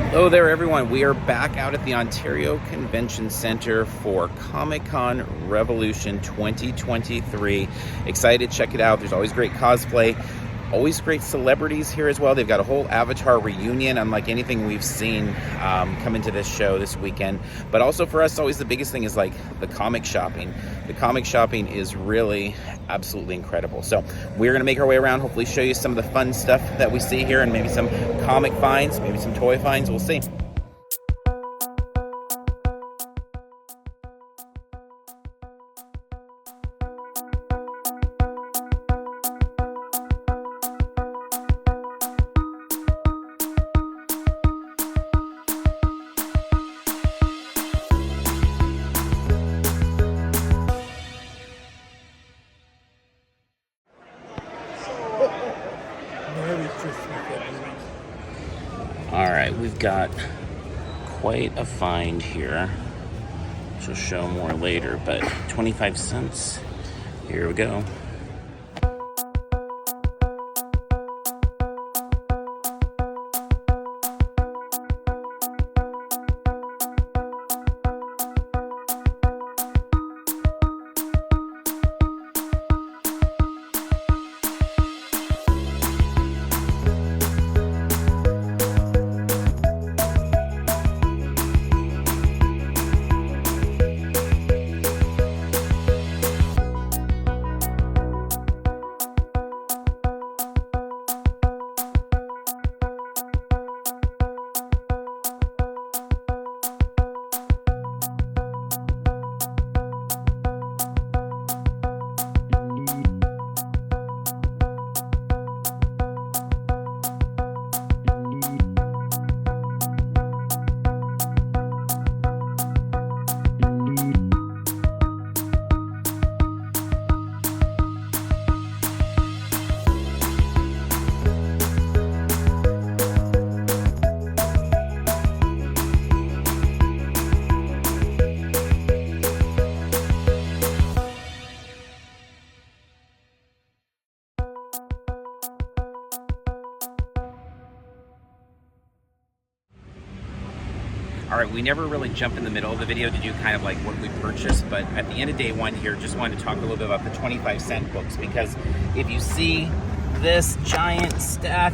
Hello there, everyone. We are back out at the Ontario Convention Center for Comic-Con Revolution 2023. Excited to check it out. There's always great cosplay, always great celebrities here as well. They've got a whole Avatar reunion, unlike anything we've seen come into this show this weekend. But also for us, always the biggest thing is like the comic shopping. The comic shopping is really absolutely incredible. So we're going to make our way around, hopefully show you some of the fun stuff that we see here and maybe some comic finds, maybe some toy finds. We'll see. All right, we've got quite a find here, which will show more later, but 25 cents. Here we go. All right, we never really jump in the middle of the video to do kind of like what we purchased, but at the end of day one here, just wanted to talk a little bit about the 25-cent books, because if you see this giant stack,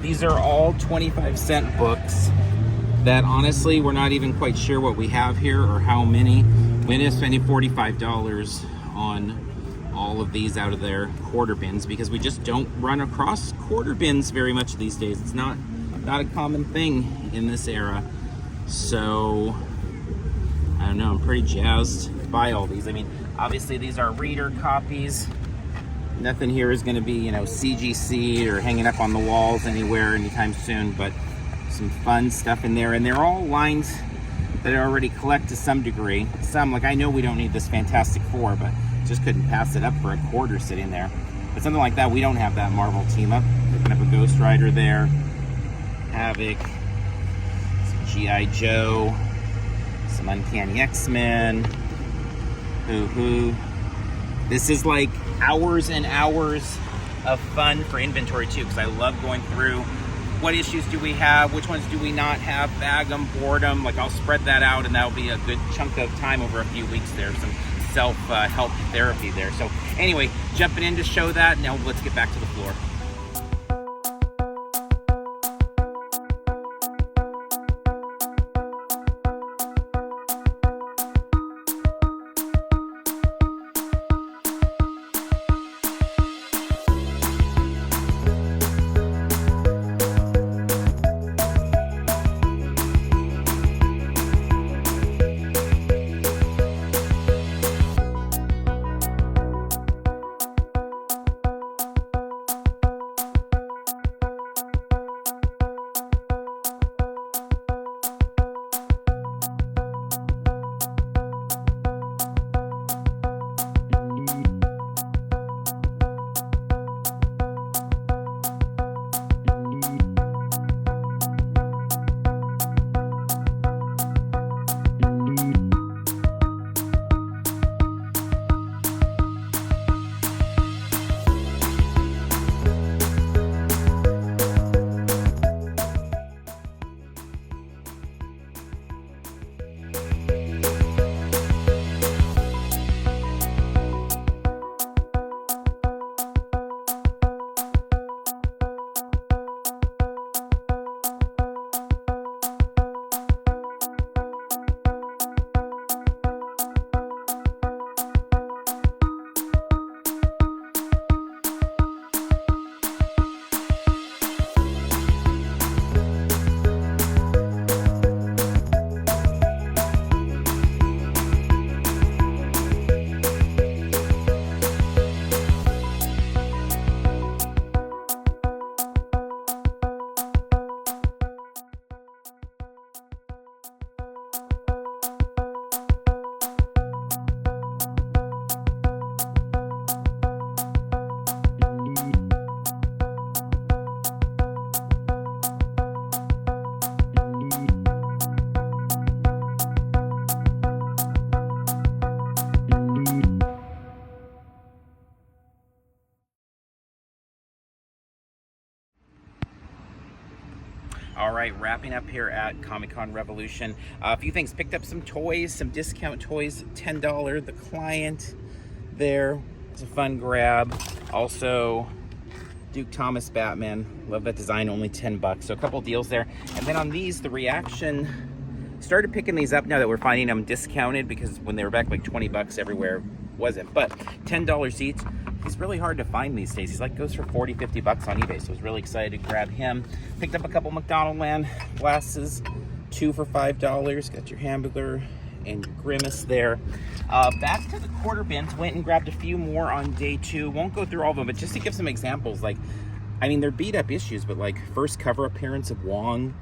these are all 25-cent books that honestly, we're not even quite sure what we have here or how many. We ended up spending $45 on all of these out of their quarter bins because we just don't run across quarter bins very much these days. It's not a common thing in this era. So I don't know, I'm pretty jazzed to buy all these. I mean, obviously these are reader copies. Nothing here is going to be, you know, CGC or hanging up on the walls anywhere anytime soon, but some fun stuff in there. And they're all lines that I already collect to some degree. Some, like, I know we don't need this Fantastic Four, but just couldn't pass it up for a quarter sitting there. But something like that, we don't have that Marvel team up. Picking up a Ghost Rider there, Havoc, some G.I. Joe, some Uncanny X-Men, Who. This is like hours and hours of fun for inventory too, because I love going through what issues do we have, which ones do we not have, bag them, board them. Like, I'll spread that out, and that'll be a good chunk of time over a few weeks there. Some self-help therapy there. So anyway, jumping in to show that. Now let's get back to the floor. right, wrapping up here at Comic-Con Revolution. A few things. Picked up some toys, some discount toys, $10. The Client there. It's a fun grab. Also, Duke Thomas Batman. Love that design, only 10 bucks. So a couple deals there. And then on these, the Reaction, started picking these up now that we're finding them discounted, because when they were back like 20 bucks everywhere, wasn't. But $10 each. He's really hard to find these days. He's like goes for 40, 50 bucks on eBay. So I was really excited to grab him. Picked up a couple McDonald Land glasses, 2 for $5. Got your Hamburger and your Grimace there. Back to the quarter bins. Went and grabbed a few more on day 2. Won't go through all of them, but just to give some examples, like, I mean, they're beat up issues, but like first cover appearance of Wong,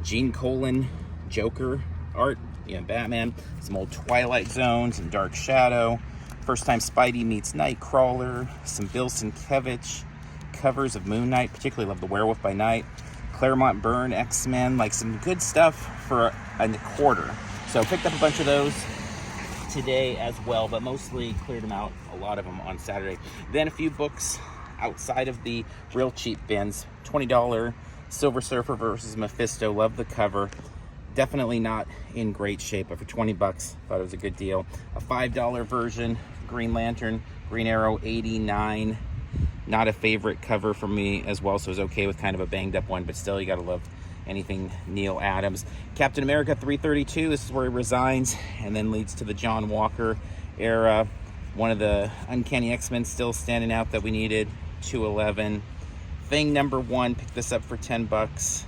Gene Colan, Joker art, Batman, some old Twilight Zones and Dark Shadow. First time Spidey meets Nightcrawler, some Bill Sienkiewicz covers of Moon Knight, particularly love the Werewolf by Night, Claremont Byrne, X-Men, like some good stuff for a quarter. So picked up a bunch of those today as well, but mostly cleared them out, a lot of them on Saturday. Then a few books outside of the real cheap bins. $20 Silver Surfer versus Mephisto, love the cover. Definitely not in great shape, but for 20 bucks, thought it was a good deal. A $5 version, Green Lantern, Green Arrow, 89. Not a favorite cover for me as well, so it was okay with kind of a banged up one, but still, you gotta love anything Neil Adams. Captain America 332, this is where he resigns and then leads to the John Walker era. One of the Uncanny X-Men still standing out that we needed, 211. Thing number 1, picked this up for 10 bucks.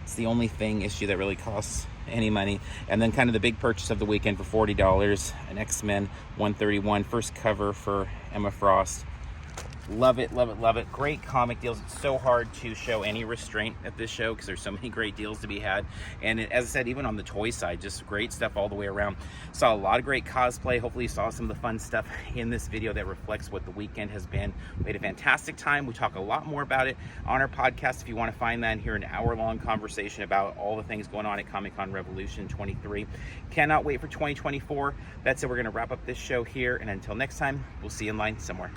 It's the only Thing issue that really costs any money. And then kind of the big purchase of the weekend for $40, an X-Men 131, first cover for Emma Frost. Love it, love it, love it. Great comic deals. It's so hard to show any restraint at this show because there's so many great deals to be had. And as I said, even on the toy side, just great stuff all the way around. Saw a lot of great cosplay. Hopefully you saw some of the fun stuff in this video that reflects what the weekend has been. We had a fantastic time. We talk a lot more about it on our podcast if you want to find that and hear an hour-long conversation about all the things going on at Comic-Con Revolution 23. Cannot wait for 2024. That's it. We're going to wrap up this show here. And until next time, we'll see you in line somewhere.